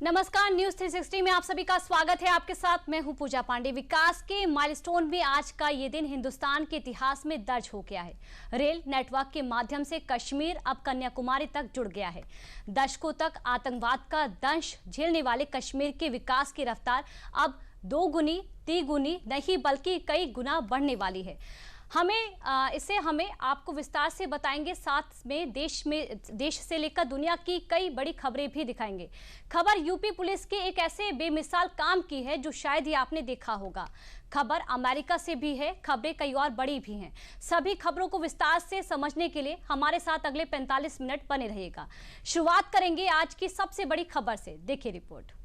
नमस्कार, न्यूज 360 में आप सभी का स्वागत है। आपके साथ मैं हूं पूजा पांडे। विकास के माइलस्टोन में आज का ये दिन हिंदुस्तान के इतिहास में दर्ज हो गया है। रेल नेटवर्क के माध्यम से कश्मीर अब कन्याकुमारी तक जुड़ गया है। दशकों तक आतंकवाद का दंश झेलने वाले कश्मीर के विकास की रफ्तार अब दोगुनी तिगुनी नहीं बल्कि कई गुना बढ़ने वाली है। हमें आपको विस्तार से बताएंगे। साथ में देश से लेकर दुनिया की कई बड़ी खबरें भी दिखाएंगे। खबर यूपी पुलिस के एक ऐसे बेमिसाल काम की है जो शायद ही आपने देखा होगा। खबर अमेरिका से भी है, खबरें कई और बड़ी भी हैं। सभी खबरों को विस्तार से समझने के लिए हमारे साथ अगले 45 मिनट बने रहिएगा। शुरुआत करेंगे आज की सबसे बड़ी खबर से। देखिए रिपोर्ट।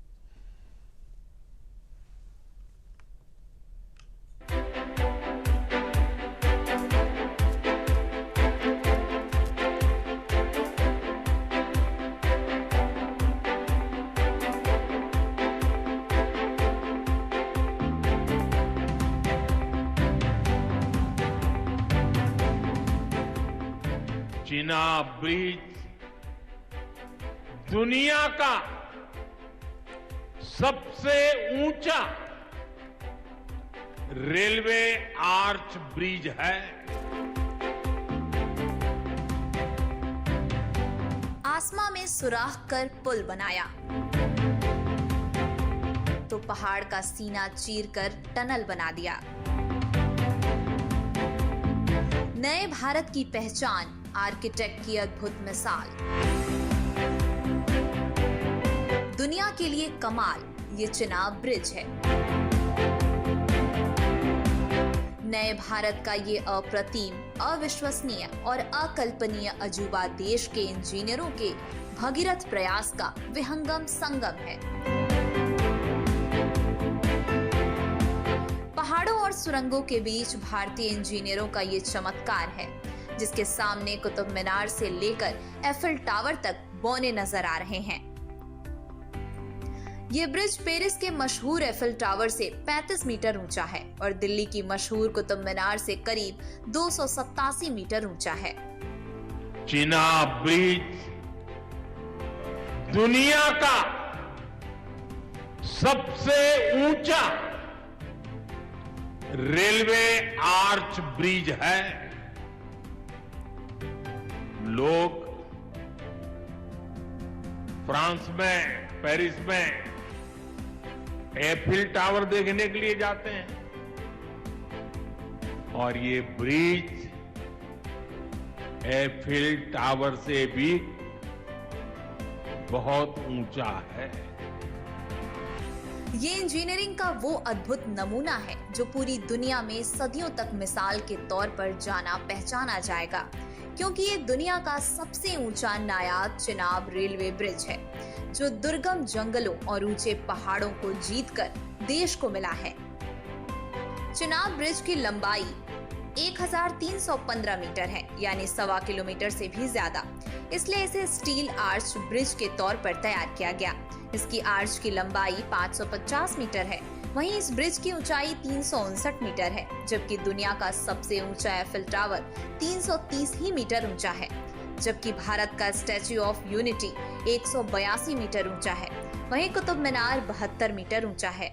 चिनाब ब्रिज दुनिया का सबसे ऊंचा रेलवे आर्च ब्रिज है। आसमां में सुराख कर पुल बनाया तो पहाड़ का सीना चीरकर टनल बना दिया। नए भारत की पहचान, आर्किटेक्ट की अद्भुत मिसाल। दुनिया के लिए कमाल, ये चिनाब ब्रिज है। नए भारत का ये अप्रतिम, अविश्वसनीय और अकल्पनीय अजूबा देश के इंजीनियरों के भगीरथ प्रयास का विहंगम संगम है। पहाड़ों और सुरंगों के बीच भारतीय इंजीनियरों का ये चमत्कार है, जिसके सामने कुतुब मीनार से लेकर एफिल टावर तक बौने नजर आ रहे हैं। ये ब्रिज पेरिस के मशहूर एफिल टावर से 35 मीटर ऊंचा है और दिल्ली की मशहूर कुतुब मीनार से करीब 287 मीटर ऊंचा है। चिनाब ब्रिज दुनिया का सबसे ऊंचा रेलवे आर्च ब्रिज है। लोग फ्रांस में, पेरिस में एफिल टावर देखने के लिए जाते हैं और ये ब्रिज एफिल टावर से भी बहुत ऊंचा है। ये इंजीनियरिंग का वो अद्भुत नमूना है जो पूरी दुनिया में सदियों तक मिसाल के तौर पर जाना पहचाना जाएगा, क्योंकि ये दुनिया का सबसे ऊंचा नायाब चिनाब रेलवे ब्रिज है, जो दुर्गम जंगलों और ऊंचे पहाड़ों को जीतकर देश को मिला है। चिनाब ब्रिज की लंबाई 1315 मीटर है, यानी 1.25 किलोमीटर से भी ज्यादा। इसलिए इसे स्टील आर्च ब्रिज के तौर पर तैयार किया गया। इसकी आर्च की लंबाई 550 मीटर है। वहीं इस ब्रिज की ऊंचाई 359 मीटर है, जबकि दुनिया का सबसे ऊंचा एफिल टावर 330 ही मीटर ऊंचा है। जबकि भारत का स्टैच्यू ऑफ यूनिटी 182 मीटर ऊंचा है। वहीं कुतुब मीनार 72 मीटर ऊंचा है।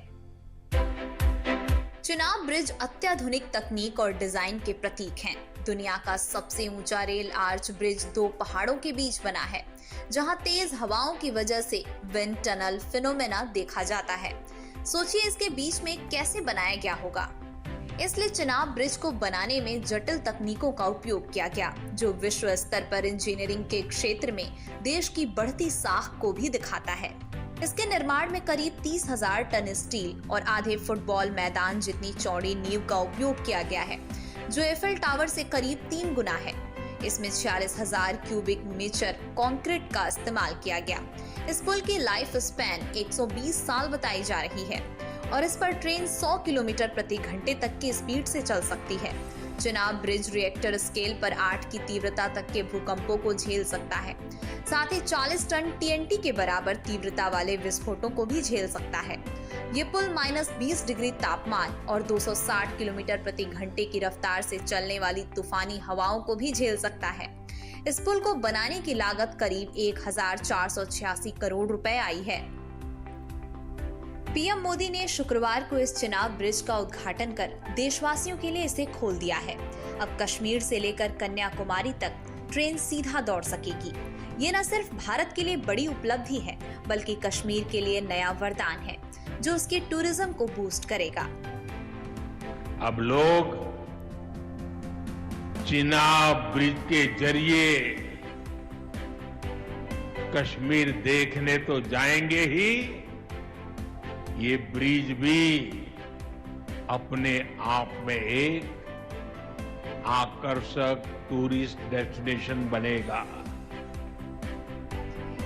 चिनाब ब्रिज अत्याधुनिक तकनीक और डिजाइन के प्रतीक हैं। दुनिया का सबसे ऊंचा रेल आर्च ब्रिज 2 पहाड़ों के बीच बना है, जहां तेज हवाओं की वजह से विंड टनल फिनोमेना देखा जाता है। सोचिए इसके बीच में कैसे बनाया गया होगा। इसलिए चिनाब ब्रिज को बनाने में जटिल तकनीकों का उपयोग किया गया, जो विश्व स्तर पर इंजीनियरिंग के क्षेत्र में देश की बढ़ती साख को भी दिखाता है। इसके निर्माण में करीब 30,000 टन स्टील और आधे फुटबॉल मैदान जितनी चौड़ी नींव का उपयोग किया गया है, जो एफिल टावर से करीब 3 गुना है। इसमें 46,000 क्यूबिक मीटर कंक्रीट का इस्तेमाल किया गया। इस पुल की लाइफ स्पैन 120 साल बताई जा रही है और इस पर ट्रेन 100 किलोमीटर प्रति घंटे तक की स्पीड से चल सकती है। चिनाब ब्रिज रिएक्टर स्केल पर 8 की तीव्रता तक के भूकंपों को झेल सकता है। साथ ही 40 टन टीएनटी के बराबर तीव्रता वाले विस्फोटों को भी झेल सकता है। ये पुल -20 डिग्री तापमान और 260 किलोमीटर प्रति घंटे की रफ्तार से चलने वाली तूफानी हवाओं को भी झेल सकता है। इस पुल को बनाने की लागत करीब 1486 करोड़ रुपए आई है। पीएम मोदी ने शुक्रवार को इस चिनाब ब्रिज का उद्घाटन कर देशवासियों के लिए इसे खोल दिया है। अब कश्मीर से लेकर कन्याकुमारी तक ट्रेन सीधा दौड़ सकेगी। ये न सिर्फ भारत के लिए बड़ी उपलब्धि है, बल्कि कश्मीर के लिए नया वरदान है, जो उसके टूरिज्म को बूस्ट करेगा। अब लोग चिनाब ब्रिज के जरिए कश्मीर देखने तो जाएंगे ही, ये ब्रिज भी अपने आप में एक आकर्षक टूरिस्ट डेस्टिनेशन बनेगा।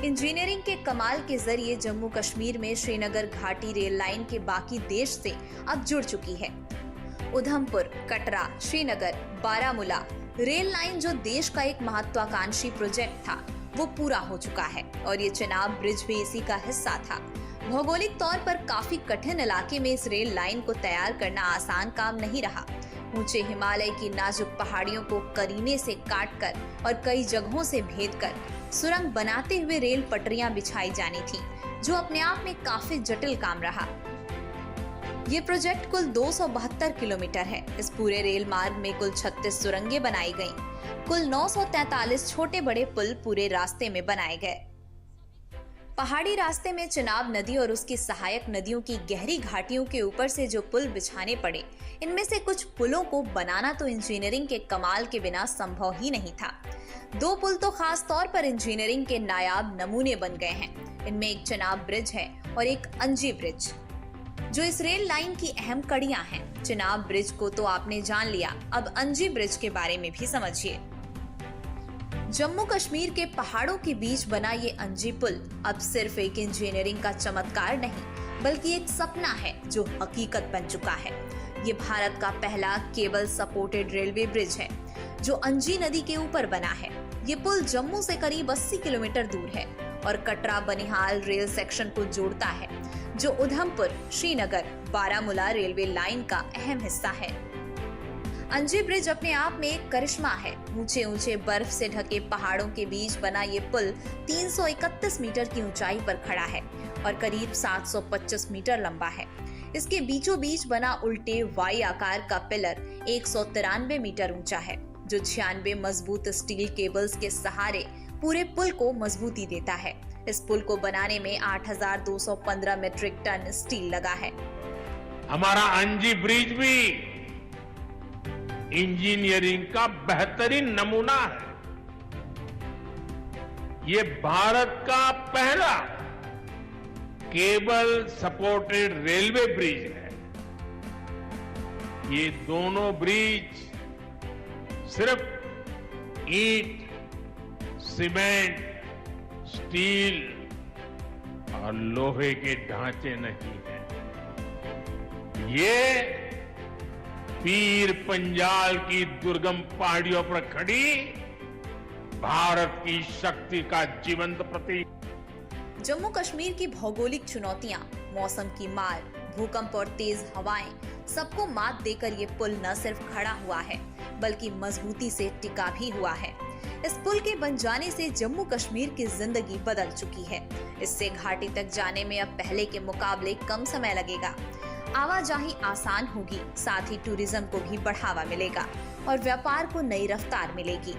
इंजीनियरिंग के कमाल के जरिए जम्मू कश्मीर में श्रीनगर घाटी रेल लाइन के बाकी देश से अब जुड़ चुकी है। उधमपुर, कटरा, श्रीनगर, बारामूला रेल लाइन जो देश का एक महत्वाकांक्षी प्रोजेक्ट था, वो पूरा हो चुका है और ये चिनाब ब्रिज भी इसी का हिस्सा था। भौगोलिक तौर पर काफी कठिन इलाके में इस रेल लाइन को तैयार करना आसान काम नहीं रहा। ऊंचे हिमालय की नाजुक पहाड़ियों को करीने से काटकर और कई जगहों से भेदकर सुरंग बनाते हुए रेल पटरियां बिछाई जानी थी, जो अपने आप में काफी जटिल काम रहा। ये प्रोजेक्ट कुल 272 किलोमीटर है। इस पूरे रेल मार्ग में कुल 36 सुरंगें बनाई गईं। कुल 943 छोटे बड़े पुल पूरे रास्ते में बनाए गए। पहाड़ी रास्ते में चिनाब नदी और उसकी सहायक नदियों की गहरी घाटियों के ऊपर से जो पुल बिछाने पड़े, इनमें से कुछ पुलों को बनाना तो इंजीनियरिंग के कमाल के बिना संभव ही नहीं था। 2 पुल तो खास तौर पर इंजीनियरिंग के नायाब नमूने बन गए हैं। इनमें एक चिनाब ब्रिज है और एक अंजी ब्रिज, जो इस रेल लाइन की अहम कड़ियां हैं। चिनाब ब्रिज को तो आपने जान लिया, अब अंजी ब्रिज के बारे में भी समझिए। जम्मू कश्मीर के पहाड़ों के बीच बना ये अंजी पुल अब सिर्फ एक इंजीनियरिंग का चमत्कार नहीं, बल्कि एक सपना है जो हकीकत बन चुका है। ये भारत का पहला केबल सपोर्टेड रेलवे ब्रिज है, जो अंजी नदी के ऊपर बना है। ये पुल जम्मू से करीब 80 किलोमीटर दूर है और कटरा बनिहाल रेल सेक्शन को जोड़ता है, जो उधमपुर, श्रीनगर, बारामूला रेलवे लाइन का अहम हिस्सा है। अंजी ब्रिज अपने आप में एक करिश्मा है। ऊंचे ऊंचे बर्फ से ढके पहाड़ों के बीच बना ये पुल 331 मीटर की ऊंचाई पर खड़ा है और करीब 725 मीटर लंबा है। इसके बीचों बीच बना उल्टे वाई आकार का पिलर 193 मीटर ऊंचा है, जो 96 मजबूत स्टील केबल्स के सहारे पूरे पुल को मजबूती देता है। इस पुल को बनाने में 8,215 मीट्रिक टन स्टील लगा है। हमारा अंजी ब्रिज भी इंजीनियरिंग का बेहतरीन नमूना है। ये भारत का पहला केबल सपोर्टेड रेलवे ब्रिज है। ये दोनों ब्रिज सिर्फ ईंट, सीमेंट, स्टील और लोहे के ढांचे नहीं है। ये पीर पंजाल की दुर्गम पहाड़ियों पर खड़ी भारत की शक्ति का जीवंत प्रतीक। जम्मू कश्मीर की भौगोलिक चुनौतियां, मौसम की मार, भूकंप और तेज हवाएं, सबको मात देकर ये पुल न सिर्फ खड़ा हुआ है, बल्कि मजबूती से टिका भी हुआ है। इस पुल के बन जाने से जम्मू कश्मीर की जिंदगी बदल चुकी है। इससे घाटी तक जाने में अब पहले के मुकाबले कम समय लगेगा। आवाजाही आसान होगी, साथ ही टूरिज्म को भी बढ़ावा मिलेगा और व्यापार को नई रफ्तार मिलेगी।